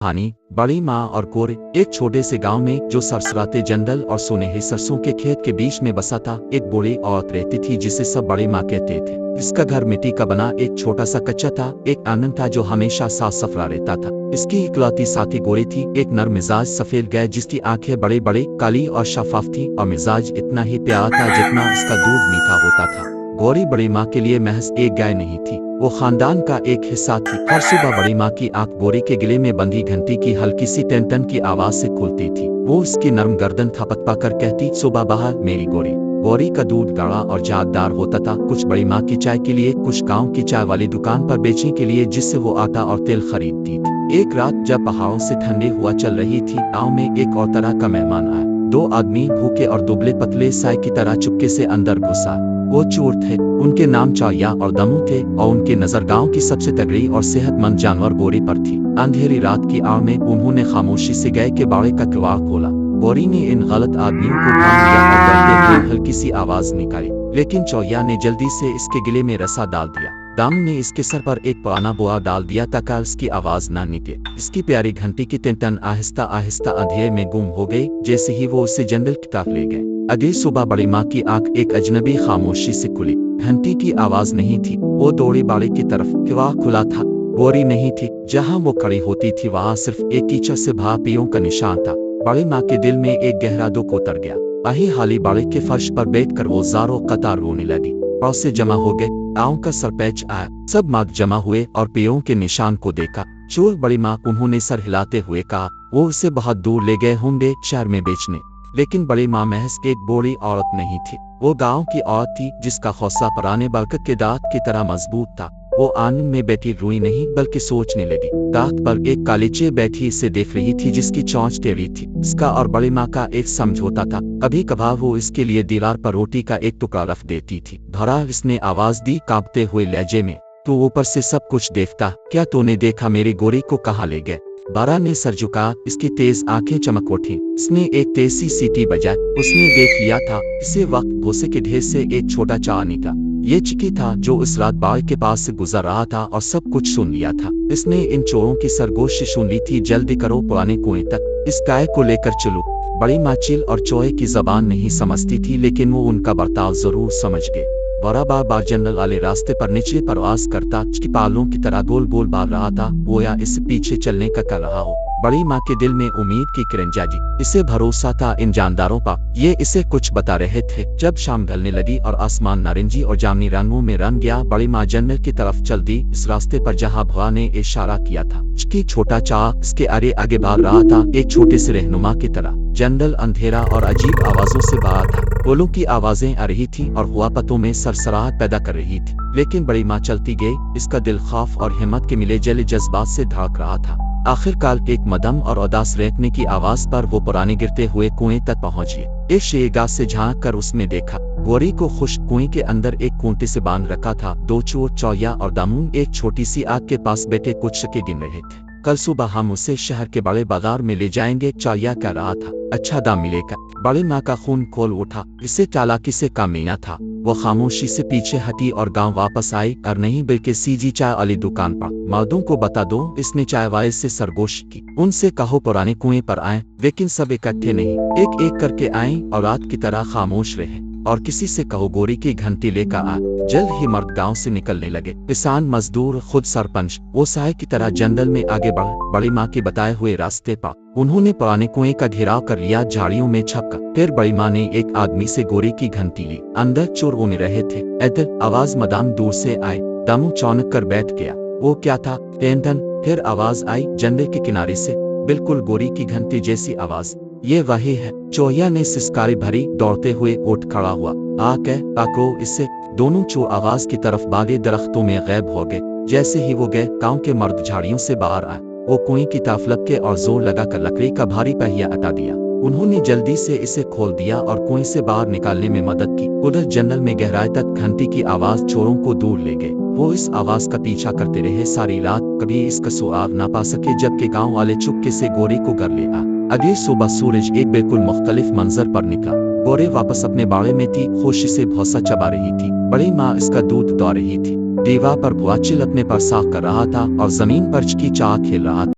कहानी बड़ी माँ और कोरे। एक छोटे से गांव में जो सरसराते जंगल और सुनहरे सरसों के खेत के बीच में बसा था, एक बूढ़ी औरत रहती थी जिसे सब बड़ी माँ कहते थे। इसका घर मिट्टी का बना एक छोटा सा कच्चा था। एक आंगन था जो हमेशा साफ सुथरा रहता था। इसकी इकलौती साथी गोरी थी, एक नर मिजाज सफेद गाय जिसकी आंखें बड़े बड़े काली और शफाफ थी और मिजाज इतना ही प्यारा था जितना इसका दूध मीठा होता था। गौरी बड़ी माँ के लिए महज एक गाय नहीं थी, वो खानदान का एक हिस्सा थी। हर सुबह बड़ी माँ की आंख गौरी के गले में बंधी घंटी की हल्की सी टन टन की आवाज से खुलती थी। वो उसकी नरम गर्दन थपथपा कर कहती, सुबह बहार मेरी गौरी। गौरी का दूध गाढ़ा और जागदार होता था, कुछ बड़ी माँ की चाय के लिए, कुछ गांव की चाय वाली दुकान पर बेचने के लिए जिससे वो आटा और तेल खरीदती थी। एक रात जब पहाड़ों से ठंडी हवा चल रही थी, गांव में एक और तरह का मेहमान आया। दो आदमी भूखे और दुबले पतले साय की तरह चुपके से अंदर घुसा। वो चोर थे, उनके नाम चौया और दमू थे और उनके नजर गांव की सबसे तगड़ी और सेहतमंद जानवर गौरी पर थी। अंधेरी रात की आड़ में उन्होंने खामोशी से गाय के बाड़े का किवाड़ खोला। गौरी ने इन गलत आदमियों को ढूंढ लिया और डरते हुए हल्की सी आवाज निकाली, लेकिन चौया ने जल्दी से इसके गले में रस्सा डाल दिया। दामू ने इसके सर पर एक पुराना बोआ डाल दिया ताकि उसकी आवाज ना निकले। इसकी प्यारी घंटी की टन आहिस्ता आहिस्ता अंधेरे में गुम हो गई जैसे ही वो उसे जंगल की तरफ ले गए। अगली सुबह बड़ी माँ की आंख एक अजनबी खामोशी से खुली। घंटी की आवाज नहीं थी, वो दौड़ी बाड़े की तरफ। किवाड़ खुला था, गौरी नहीं थी। जहाँ वो खड़ी होती थी वहाँ सिर्फ एक कीचड़ से भापियों का निशान था। बड़ी माँ के दिल में एक गहरा दुख उतर गया। वही हाली बाड़े के फर्श पर बैठकर वो ज़ारों कतार रोने लगी। पैसे जमा हो गए, गाँव का सरपंच आया, सब मर्द जमा हुए और पियों के निशान को देखा। चोर बड़ी माँ, उन्होंने सर हिलाते हुए कहा, वो उसे बहुत दूर ले गए होंगे शहर में बेचने। लेकिन बड़ी माँ महज एक बूढ़ी औरत नहीं थी, वो गांव की औरत थी जिसका हौसला पुराने बरगद के दांत की तरह मजबूत था। वो आंगन में बैठी रोई नहीं बल्कि सोचने लगी। दांत पर एक कालीचे बैठी इसे देख रही थी जिसकी चोंच टेढ़ी थी। इसका और बड़ी माँ का एक समझौता था, कभी कभार वो इसके लिए दीवार पर रोटी का एक टुकड़ा रख देती थी। धरा इसने आवाज दी कांपते हुए लहजे में, तू ऊपर से सब कुछ देखता, क्या तूने देखा मेरी गोरी को कहाँ ले गए? बारा ने सर झुका, इसकी तेज आंखें चमक उठी। इसने एक तेज सी सीटी बजाई। उसने देख लिया था, इसी वक्त भूसे के ढेर से एक छोटा चाआ निकला। ये चिकी था जो इस रात बाड़ के पास से गुजर रहा था और सब कुछ सुन लिया था। इसने इन चोरों की सरगोशी सुन ली थी, जल्दी करो पुराने कुएं तक, इस गाय को लेकर चलो। बड़ी माँ चिल और चोए की जबान नहीं समझती थी, लेकिन वो उनका बर्ताव जरूर समझ गए। बड़ा बार जंगल वाले रास्ते पर नीचे परवास करता, पालों की तरह गोल गोल भाग रहा था, गोया इससे पीछे चलने का कर रहा हो। बड़ी माँ के दिल में उम्मीद की किरण जागी। इसे भरोसा था इन जानदारों पर, ये इसे कुछ बता रहे थे। जब शाम ढलने लगी और आसमान नारंगी और जामुनी रंगों में रंग गया, बड़ी माँ जंगल की तरफ चल दी, इस रास्ते पर जहाँ भुआ ने इशारा किया था। चिकी छोटा चाआ इसके आगे आगे भाग रहा था, एक छोटे से रहनुमा की तरह। जंगल अंधेरा और अजीब आवाजों से भरा था। बोलों की आवाजें आ रही थी और हुआ पतों में सरसराहट पैदा कर रही थी। लेकिन बड़ी माँ चलती गई, इसका दिल खौफ और हिम्मत के मिले जले जज्बात से धड़क रहा था। आखिरकार एक मदम और उदास रहने की आवाज पर वो पुराने गिरते हुए कुएं तक पहुंची। एक शेरगाह से झांक कर उसने देखा, गौरी को खुश्क कुएं के अंदर एक खूंटे से बांध रखा था। दो चोर चौया और दामू एक छोटी सी आग के पास बैठे कुछ शके गिन रहे थे। कल सुबह हम उसे शहर के बड़े बाजार में ले जाएंगे, चौया कह रहा था। अच्छा दाम मिलेगा। बड़ी माँ का खून खोल उठा, इसे चालाकी से कामयाना था। वो खामोशी से पीछे हटी और गांव वापस आई, और नहीं बल्कि सीजी चाय वाली दुकान पर। मर्दों को बता दो, इसने चाय वाले से सरगोशी की, उनसे कहो पुराने कुएं पर आए। लेकिन सब इकट्ठे नहीं, एक एक करके आए और रात की तरह खामोश रहे। और किसी से कहो गौरी की घंटी लेकर आ। जल्द ही मर्द गांव से निकलने लगे। किसान, मजदूर, खुद सरपंच, वो साय की तरह जंगल में आगे बढ़ बड़ी माँ के बताए हुए रास्ते पर। उन्होंने पुराने कुएं का घेराव कर लिया, झाड़ियों में छपकर। फिर बड़ी माँ ने एक आदमी से गौरी की घंटी ली। अंदर चोर रोने रहे थे। इधर आवाज मदाम दूर से आई। दामू चौंक कर बैठ गया। वो क्या था? टेंटन। फिर आवाज आई जंगल के किनारे से, बिल्कुल गौरी की घंटी जैसी आवाज। ये वही है। चौया ने सिसकारी भरी, दौड़ते हुए उठ खड़ा हुआ। आको इससे। दोनों चोर आवाज की तरफ भागे, दरख्तों में गायब हो गए। जैसे ही वो गए, गांव के मर्द झाड़ियों से बाहर आए। वो कुएं की तरफ लपके और जोर लगाकर लकड़ी का भारी पहिया हटा दिया। उन्होंने जल्दी से इसे खोल दिया और कुएं से बाहर निकालने में मदद की। उधर जंगल में गहराई तक घंटी की आवाज चोरों को दूर ले गए। वो इस आवाज का पीछा करते रहे सारी रात, कभी इसका सुराग ना पा सके, जबकि गांव वाले चुपके से गौरी को घर ले आ। अगली सुबह सूरज एक बिल्कुल मुख्तलिफ मंजर पर निकला। गौरी वापस अपने बाड़े में थी, खुशी से भौसा चबा रही थी। बड़ी माँ इसका दूध दौड़ रही थी। दीवार पर भुआ चिल अपने पर साफ कर रहा था और जमीन पर चिकी चाह खेल रहा था।